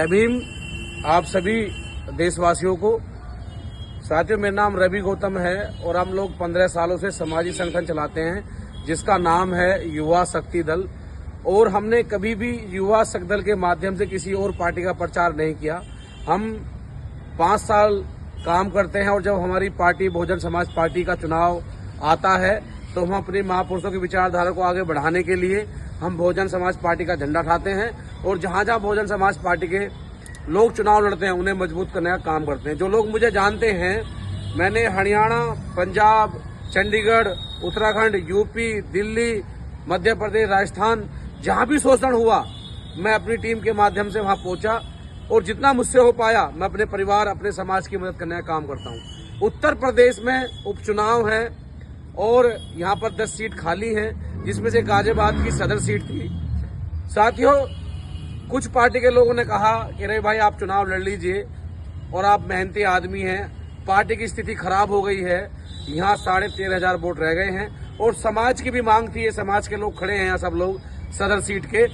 जय भीम आप सभी देशवासियों को। साथियों, मेरा नाम रवि गौतम है और हम लोग 15 सालों से सामाजिक संगठन चलाते हैं जिसका नाम है युवा शक्ति दल। और हमने कभी भी युवा शक्ति दल के माध्यम से किसी और पार्टी का प्रचार नहीं किया। हम 5 साल काम करते हैं और जब हमारी पार्टी बहुजन समाज पार्टी का चुनाव आता है तो हम अपने महापुरुषों की विचारधारा को आगे बढ़ाने के लिए हम बहुजन समाज पार्टी का झंडा उठाते हैं और जहां जहां बहुजन समाज पार्टी के लोग चुनाव लड़ते हैं उन्हें मजबूत करने का काम करते हैं। जो लोग मुझे जानते हैं, मैंने हरियाणा, पंजाब, चंडीगढ़, उत्तराखंड, यूपी, दिल्ली, मध्य प्रदेश, राजस्थान, जहां भी शोषण हुआ मैं अपनी टीम के माध्यम से वहां पहुंचा और जितना मुझसे हो पाया मैं अपने परिवार, अपने समाज की मदद करने का काम करता हूं। उत्तर प्रदेश में उपचुनाव है और यहाँ पर 10 सीट खाली हैं, जिसमें से गाजियाबाद की सदर सीट थी। साथियों, कुछ पार्टी के लोगों ने कहा कि अरे भाई आप चुनाव लड़ लीजिए और आप मेहनती आदमी हैं, पार्टी की स्थिति खराब हो गई है, यहाँ 13,500 वोट रह गए हैं। और समाज की भी मांग थी, ये समाज के लोग खड़े हैं यहाँ सब लोग सदर सीट के,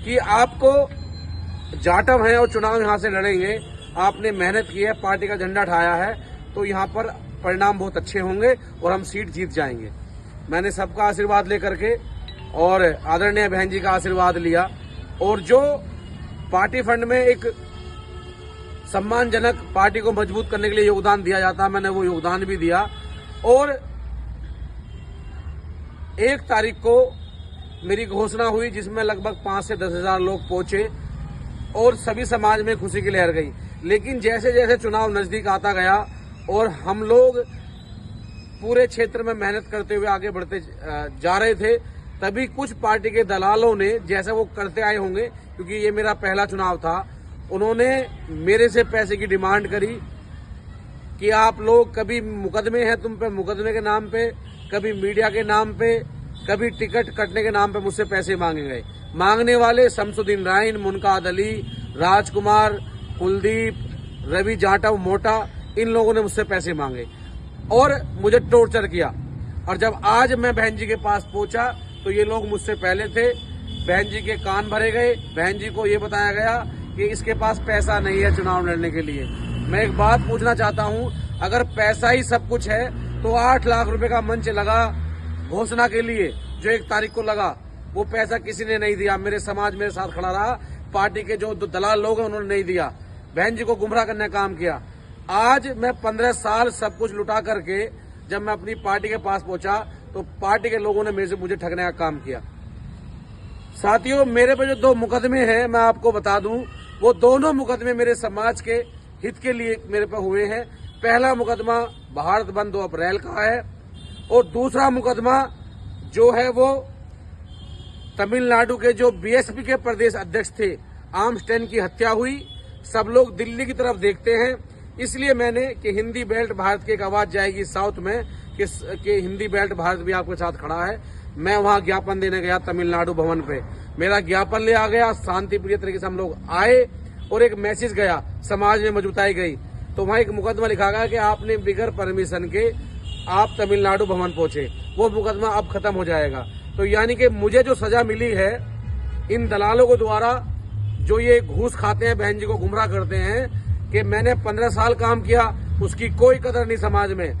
कि आपको जाटव हैं और चुनाव यहाँ से लड़ेंगे, आपने मेहनत की है, पार्टी का झंडा उठाया है, तो यहाँ पर परिणाम बहुत अच्छे होंगे और हम सीट जीत जाएंगे। मैंने सबका आशीर्वाद लेकर के और आदरणीय बहन जी का आशीर्वाद लिया और जो पार्टी फंड में एक सम्मानजनक पार्टी को मजबूत करने के लिए योगदान दिया जाता है, मैंने वो योगदान भी दिया। और 1 तारीख को मेरी घोषणा हुई जिसमें लगभग 5 से 10 हजार लोग पहुंचे और सभी समाज में खुशी की लहर गई। लेकिन जैसे जैसे चुनाव नजदीक आता गया और हम लोग पूरे क्षेत्र में मेहनत करते हुए आगे बढ़ते जा रहे थे, तभी कुछ पार्टी के दलालों ने, जैसा वो करते आए होंगे क्योंकि ये मेरा पहला चुनाव था, उन्होंने मेरे से पैसे की डिमांड करी कि आप लोग कभी मुकदमे हैं तुम पे, मुकदमे के नाम पे, कभी मीडिया के नाम पे, कभी टिकट कटने के नाम पे मुझसे पैसे मांगे गए। मांगने वाले शमसुद्दीन राइन, मुनकाद अली, राजकुमार, कुलदीप, रवि जाटव मोटा, इन लोगों ने मुझसे पैसे मांगे और मुझे टॉर्चर किया। और जब आज मैं बहन जी के पास पहुंचा तो ये लोग मुझसे पहले थे, बहन जी के कान भरे गए, बहन जी को ये बताया गया कि इसके पास पैसा नहीं है चुनाव लड़ने के लिए। मैं एक बात पूछना चाहता हूं, अगर पैसा ही सब कुछ है तो 8 लाख रुपए का मंच लगा घोषणा के लिए जो 1 तारीख को लगा, वो पैसा किसी ने नहीं दिया। मेरे समाज मेरे साथ खड़ा रहा, पार्टी के जो दलाल लोग हैं उन्होंने नहीं दिया, बहन जी को गुमराह करने का काम किया। आज मैं 15 साल सब कुछ लुटा करके जब मैं अपनी पार्टी के पास पहुंचा तो पार्टी के लोगों ने मुझे ठगने का काम किया। साथियों, मेरे पे जो 2 मुकदमे हैं मैं आपको बता दूं, वो दोनों मुकदमे मेरे समाज के हित के लिए मेरे पे हुए हैं। पहला मुकदमा भारत बंद 2 अप्रैल का है और दूसरा मुकदमा जो है वो तमिलनाडु के जो बीएसपी के प्रदेश अध्यक्ष थे आर्मस्ट्रांग की हत्या हुई। सब लोग दिल्ली की तरफ देखते हैं, इसलिए मैंने कि हिंदी बेल्ट भारत की एक आवाज जाएगी साउथ में कि हिंदी बेल्ट भारत भी आपके साथ खड़ा है। मैं वहां ज्ञापन देने गया तमिलनाडु भवन पे, मेरा ज्ञापन ले आ गया, शांति प्रिय तरीके से हम लोग आए और एक मैसेज गया, समाज में मजबूताई गई। तो वहां एक मुकदमा लिखा गया कि आपने बिगर परमिशन के आप तमिलनाडु भवन पहुंचे, वो मुकदमा अब खत्म हो जाएगा। तो यानी कि मुझे जो सजा मिली है इन दलालों को द्वारा, जो ये घूस खाते हैं, बहन जी को गुमराह करते हैं, कि मैंने 15 साल काम किया, उसकी कोई कदर नहीं समाज में।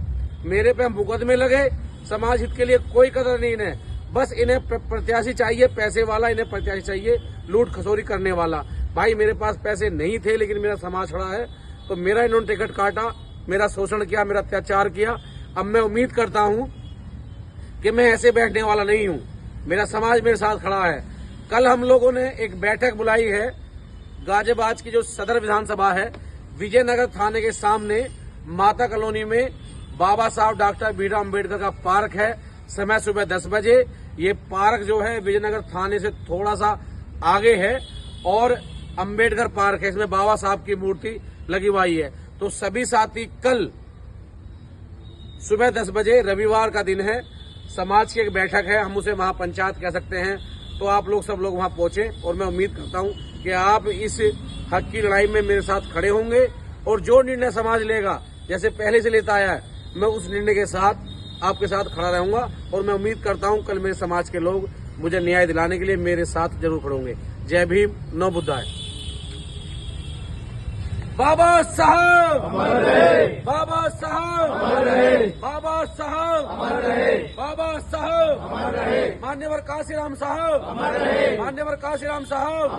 मेरे पे मुकदमे लगे, समाज हित के लिए कोई कदर नहीं इन्हें, बस इन्हें प्रत्याशी चाहिए, पैसे वाला, इन्हें प्रत्याशी चाहिए लूट खसोरी करने वाला। भाई मेरे पास पैसे नहीं थे लेकिन मेरा समाज खड़ा है, तो मेरा इन्होंने टिकट काटा, मेरा शोषण किया, मेरा अत्याचार किया। अब मैं उम्मीद करता हूं कि मैं ऐसे बैठने वाला नहीं हूं, मेरा समाज मेरे साथ खड़ा है। कल हम लोगों ने एक बैठक बुलाई है, गाजियाबाद की जो सदर विधानसभा है, विजयनगर थाने के सामने माता कॉलोनी में बाबा साहब डॉक्टर भीमराव अम्बेडकर का पार्क है। समय सुबह 10 बजे। ये पार्क जो है विजयनगर थाने से थोड़ा सा आगे है और अम्बेडकर पार्क है, इसमें बाबा साहब की मूर्ति लगी हुई है। तो सभी साथी कल सुबह 10 बजे, रविवार का दिन है, समाज की एक बैठक है, हम उसे महापंचायत कह सकते हैं, तो आप लोग सब लोग वहां पहुंचे और मैं उम्मीद करता हूं कि आप इस हक की लड़ाई में मेरे साथ खड़े होंगे और जो निर्णय समाज लेगा, जैसे पहले से लेता आया है, मैं उस निर्णय के साथ आपके साथ खड़ा रहूंगा और मैं उम्मीद करता हूं कल मेरे समाज के लोग मुझे न्याय दिलाने के लिए मेरे साथ जरूर खड़े होंगे। जय भीम, नौ बुद्धाय। बाबा साहब बाबा साहब बाबा साहब बाबा साहब मान्यवर काशीराम साहब मान्यवर काशीराम साहब